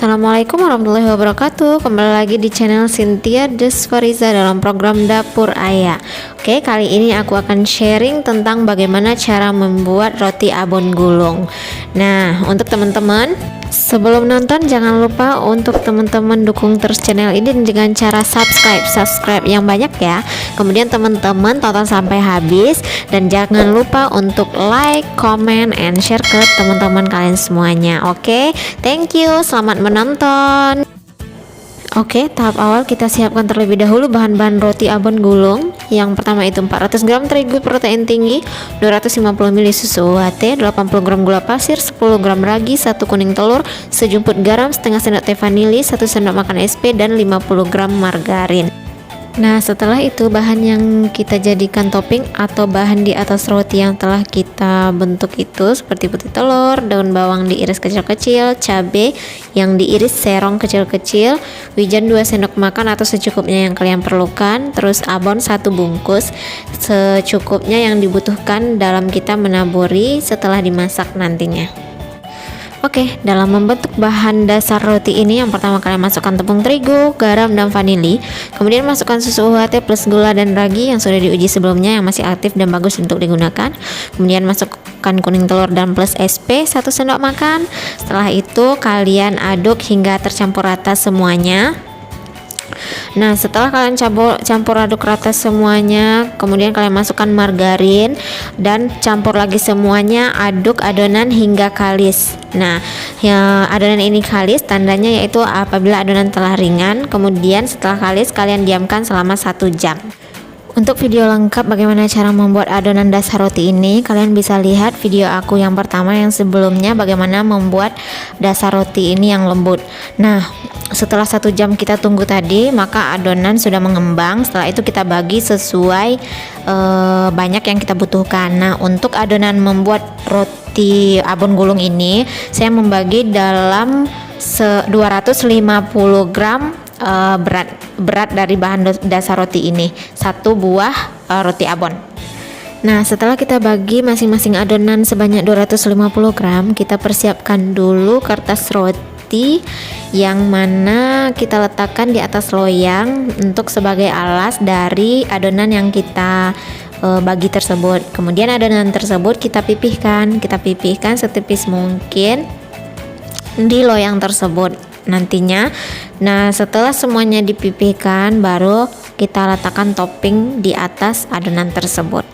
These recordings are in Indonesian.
Assalamualaikum warahmatullahi wabarakatuh. Kembali lagi di channel Cynthia Desfariza dalam program Dapur Ayah. Oke, kali ini aku akan sharing tentang bagaimana cara membuat roti abon gulung. Nah, untuk teman-teman, sebelum nonton jangan lupa untuk teman-teman dukung terus channel ini dengan cara subscribe yang banyak ya. Kemudian teman-teman tonton sampai habis dan jangan lupa untuk like, comment, and share ke teman-teman kalian semuanya. Oke, thank you. Selamat menonton. Oke, tahap awal kita siapkan terlebih dahulu bahan-bahan roti abon gulung. Yang pertama itu 400 gram terigu protein tinggi, 250 ml susu UHT, 80 gram gula pasir, 10 gram ragi, 1 kuning telur, sejumput garam, setengah sendok teh vanili, 1 sendok makan SP, dan 50 gram margarin. Nah, setelah itu bahan yang kita jadikan topping atau bahan di atas roti yang telah kita bentuk itu seperti putih telur, daun bawang diiris kecil-kecil, cabai yang diiris serong kecil-kecil, wijen 2 sendok makan atau secukupnya yang kalian perlukan, terus abon 1 bungkus secukupnya yang dibutuhkan dalam kita menaburi setelah dimasak nantinya. Oke, dalam membentuk bahan dasar roti ini, yang pertama kalian masukkan tepung terigu, garam, dan vanili. Kemudian masukkan susu UHT plus gula dan ragi yang sudah diuji sebelumnya yang masih aktif dan bagus untuk digunakan. Kemudian masukkan kuning telur dan plus SP 1 sendok makan. Setelah itu kalian aduk hingga tercampur rata semuanya. Nah, setelah kalian campur aduk rata semuanya, kemudian kalian masukkan margarin dan campur lagi semuanya, aduk adonan hingga kalis. Nah, ya, adonan ini kalis tandanya yaitu apabila adonan telah ringan. Kemudian setelah kalis kalian diamkan selama 1 jam. Untuk video lengkap bagaimana cara membuat adonan dasar roti ini, kalian bisa lihat video aku yang pertama yang sebelumnya bagaimana membuat dasar roti ini yang lembut. Nah, setelah 1 jam kita tunggu tadi, maka adonan sudah mengembang. Setelah itu kita bagi sesuai banyak yang kita butuhkan. Nah, untuk adonan membuat roti abon gulung ini, saya membagi dalam 250 gram berat dari bahan dasar roti ini, 1 buah roti abon. Nah, setelah kita bagi masing-masing adonan sebanyak 250 gram, kita persiapkan dulu kertas roti yang mana kita letakkan di atas loyang untuk sebagai alas dari adonan yang kita bagi tersebut. Kemudian adonan tersebut kita pipihkan setipis mungkin di loyang tersebut nantinya. Nah, setelah semuanya dipipihkan, baru kita letakkan topping di atas adonan tersebut.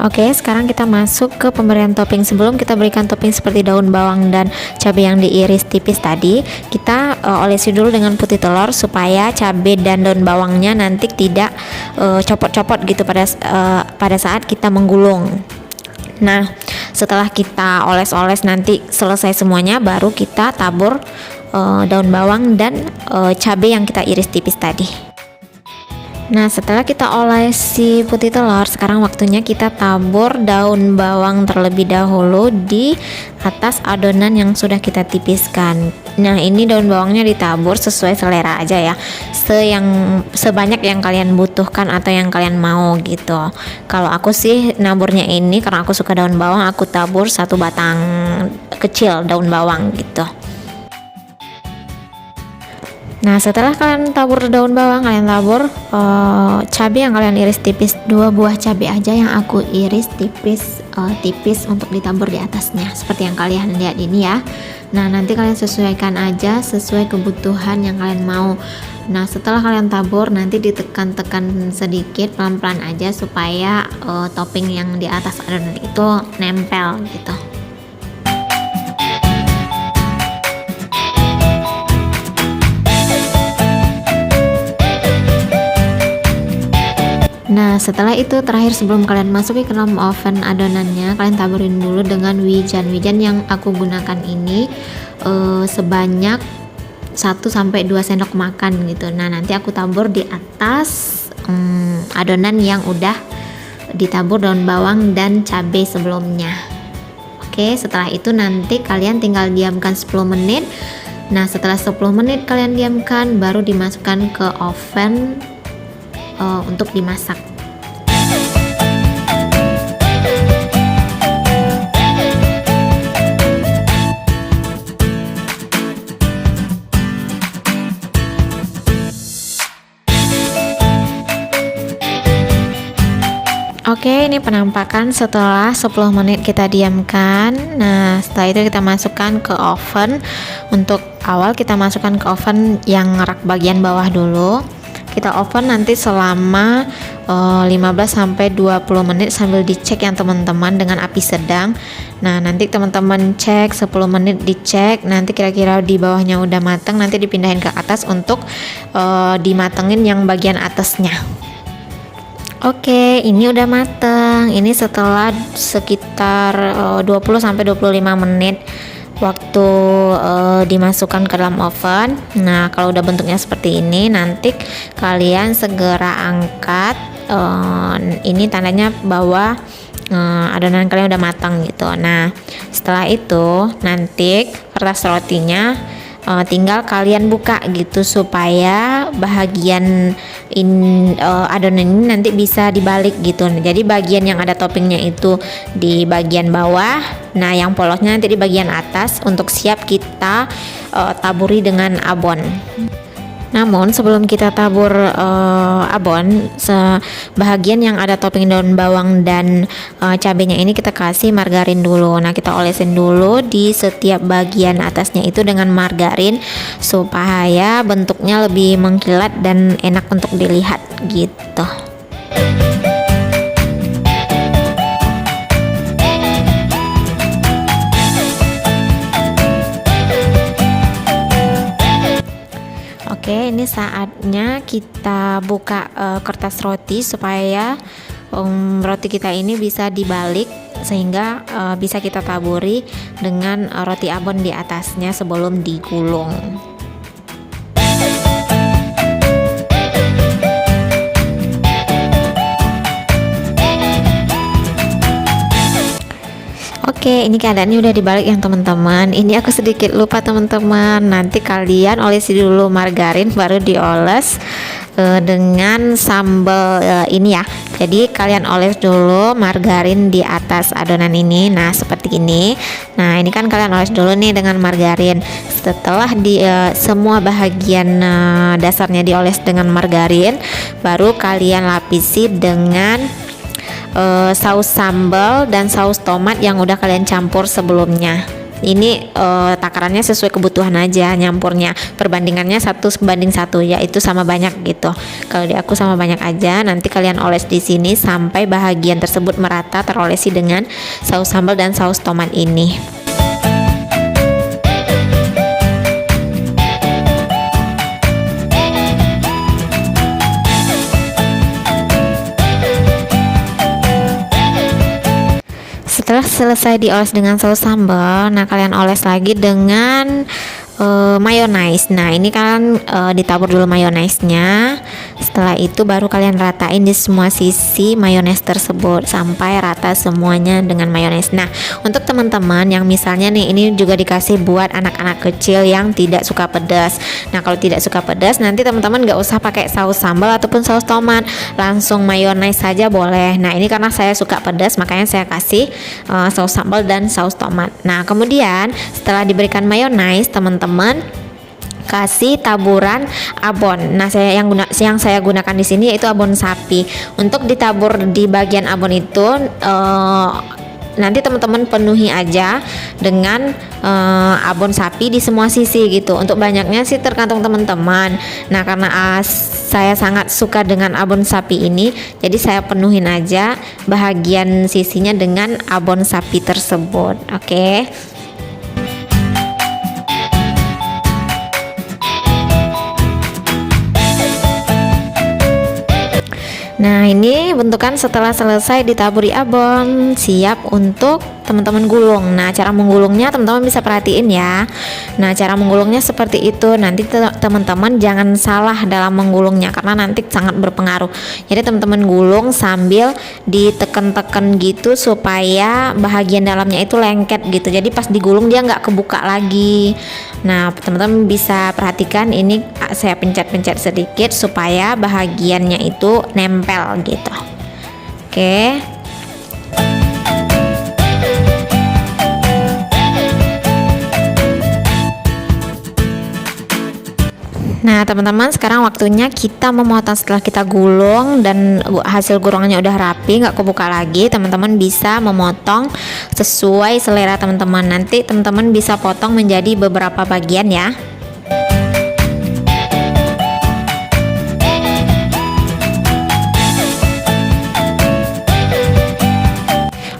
Oke, sekarang kita masuk ke pemberian topping. Sebelum kita berikan topping seperti daun bawang dan cabai yang diiris tipis tadi, kita olesi dulu dengan putih telur supaya cabai dan daun bawangnya nanti tidak copot-copot gitu pada saat kita menggulung. Nah, setelah kita oles-oles nanti selesai semuanya, baru kita tabur daun bawang dan cabai yang kita iris tipis tadi. Nah, setelah kita olesi putih telur, sekarang waktunya kita tabur daun bawang terlebih dahulu di atas adonan yang sudah kita tipiskan. Nah, ini daun bawangnya ditabur sesuai selera aja ya, sebanyak yang kalian butuhkan atau yang kalian mau gitu. Kalau aku sih naburnya ini karena aku suka daun bawang, aku tabur 1 batang kecil daun bawang gitu. Nah, setelah kalian tabur daun bawang, kalian tabur cabai yang kalian iris tipis. 2 buah cabai aja yang aku iris tipis untuk ditabur di atasnya, seperti yang kalian lihat ini ya. Nah, nanti kalian sesuaikan aja sesuai kebutuhan yang kalian mau. Nah, setelah kalian tabur, nanti ditekan-tekan sedikit pelan-pelan aja supaya topping yang di atas adonan itu nempel gitu. Nah, setelah itu terakhir sebelum kalian masukin ke dalam oven adonannya, kalian taburin dulu dengan wijen yang aku gunakan ini sebanyak 1-2 sendok makan gitu. Nah, nanti aku tabur di atas adonan yang udah ditabur daun bawang dan cabai sebelumnya. Oke, setelah itu nanti kalian tinggal diamkan 10 menit. Nah, setelah 10 menit kalian diamkan, baru dimasukkan ke oven untuk dimasak. Oke, ini penampakan setelah 10 menit kita diamkan. Nah, setelah itu kita masukkan ke oven. Untuk awal kita masukkan ke oven yang rak bagian bawah dulu. Kita oven nanti selama 15-20 menit sambil dicek yang teman-teman dengan api sedang. Nah, nanti teman-teman cek 10 menit dicek, nanti kira-kira di bawahnya udah mateng, nanti dipindahin ke atas untuk dimatengin yang bagian atasnya. Oke, ini udah mateng. Ini setelah sekitar 20-25 menit waktu dimasukkan ke dalam oven. Nah, kalau udah bentuknya seperti ini, nanti kalian segera angkat. Ini tandanya bahwa adonan kalian udah matang gitu. Nah, setelah itu nanti kertas rotinya tinggal kalian buka gitu supaya bahagian adonan ini nanti bisa dibalik gitu. Jadi bagian yang ada toppingnya itu di bagian bawah, nah yang polosnya nanti di bagian atas untuk siap kita taburi dengan abon. Namun sebelum kita tabur abon, bahagian yang ada topping daun bawang dan cabenya ini kita kasih margarin dulu. Nah, kita olesin dulu di setiap bagian atasnya itu dengan margarin supaya bentuknya lebih mengkilat dan enak untuk dilihat gitu. Oke, ini saatnya kita buka kertas roti supaya roti kita ini bisa dibalik sehingga bisa kita taburi dengan roti abon di atasnya sebelum digulung. Oke, ini keadaannya udah dibalik yang teman-teman. Ini aku sedikit lupa teman-teman. Nanti kalian olesi dulu margarin baru dioles dengan sambal ini ya. Jadi kalian oles dulu margarin di atas adonan ini. Nah, seperti ini. Nah, ini kan kalian oles dulu nih dengan margarin. Setelah semua bahagian dasarnya dioles dengan margarin, baru kalian lapisi dengan saus sambal dan saus tomat yang udah kalian campur sebelumnya. Ini takarannya sesuai kebutuhan aja nyampurnya, perbandingannya 1:1 yaitu sama banyak gitu. Kalau di aku sama banyak aja. Nanti kalian oles di sini sampai bahagian tersebut merata terolesi dengan saus sambal dan saus tomat ini. Setelah selesai dioles dengan saus sambal, nah kalian oles lagi dengan mayonaise. Nah, ini kalian ditabur dulu mayonaise-nya. Setelah itu baru kalian ratain di semua sisi mayonaise tersebut sampai rata semuanya dengan mayonaise. Nah, untuk teman-teman yang misalnya nih ini juga dikasih buat anak-anak kecil yang tidak suka pedas. Nah, kalau tidak suka pedas nanti teman-teman nggak usah pakai saus sambal ataupun saus tomat, langsung mayonaise saja boleh. Nah, ini karena saya suka pedas makanya saya kasih saus sambal dan saus tomat. Nah, kemudian setelah diberikan mayonaise, teman-teman kasih taburan abon. Nah, yang saya gunakan di sini yaitu abon sapi. Untuk ditabur di bagian abon itu nanti teman-teman penuhi aja dengan abon sapi di semua sisi gitu. Untuk banyaknya sih tergantung teman-teman. Nah, karena saya sangat suka dengan abon sapi ini, jadi saya penuhin aja bahagian sisinya dengan abon sapi tersebut. Oke. Nah, ini bentukan setelah selesai ditaburi abon, siap untuk teman-teman gulung. Nah, cara menggulungnya teman-teman bisa perhatiin ya. Nah, cara menggulungnya seperti itu. Nanti teman-teman jangan salah dalam menggulungnya karena nanti sangat berpengaruh. Jadi teman-teman gulung sambil diteken-teken gitu supaya bahagian dalamnya itu lengket gitu. Jadi pas digulung dia nggak kebuka lagi. Nah, teman-teman bisa perhatikan ini saya pencet-pencet sedikit supaya bahagiannya itu nempel gitu. Oke. Nah teman-teman, sekarang waktunya kita memotong. Setelah kita gulung dan hasil gulungannya udah rapi, nggak kebuka lagi, teman-teman bisa memotong sesuai selera teman-teman. Nanti teman-teman bisa potong menjadi beberapa bagian ya.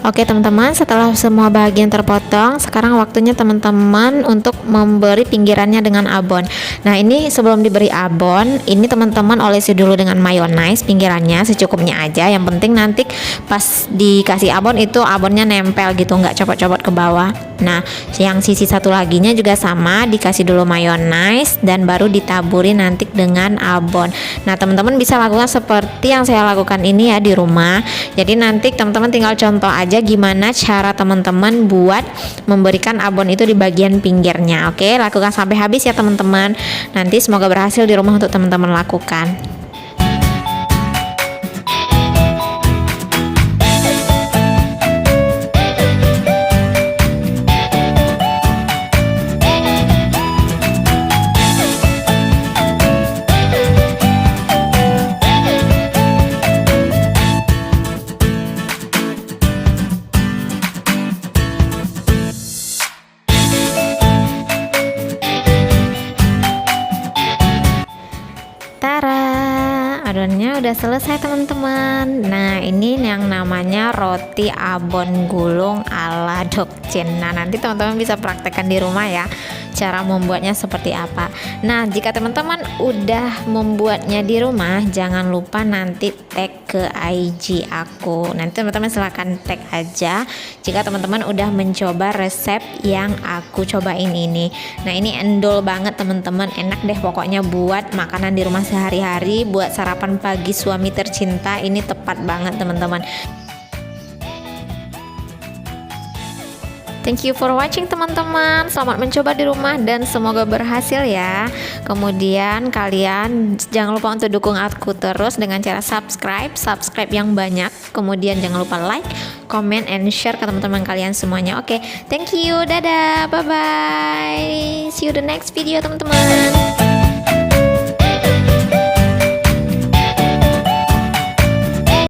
Oke teman-teman, setelah semua bagian terpotong, sekarang waktunya teman-teman untuk memberi pinggirannya dengan abon. Nah ini sebelum diberi abon, ini teman-teman olesi dulu dengan mayonnaise pinggirannya secukupnya aja. Yang penting nanti pas dikasih abon itu abonnya nempel gitu, nggak copot-copot ke bawah. Nah yang sisi satu laginya juga sama, dikasih dulu mayonnaise dan baru ditaburi nanti dengan abon. Nah teman-teman bisa lakukan seperti yang saya lakukan ini ya di rumah. Jadi nanti teman-teman tinggal contoh aja gimana cara teman-teman buat memberikan abon itu di bagian pinggirnya. Oke, lakukan sampai habis ya teman-teman. Nanti semoga berhasil di rumah untuk teman-teman lakukan. Adonannya udah selesai teman-teman. Nah ini yang namanya roti abon gulung ala Dokcin. Nah nanti teman-teman bisa praktekkan di rumah ya, cara membuatnya seperti apa. Nah jika teman-teman udah membuatnya di rumah, jangan lupa nanti tag ke IG aku. Nanti teman-teman silahkan tag aja jika teman-teman udah mencoba resep yang aku cobain ini. Nah ini endol banget teman-teman, enak deh pokoknya buat makanan di rumah sehari-hari, buat sarapan pagi suami tercinta, ini tepat banget teman-teman. Thank you for watching teman-teman. Selamat mencoba di rumah dan semoga berhasil ya. Kemudian kalian jangan lupa untuk dukung aku terus dengan cara subscribe yang banyak. Kemudian jangan lupa like, comment, and share ke teman-teman kalian semuanya. Oke, thank you, dadah, bye bye. See you the next video teman-teman.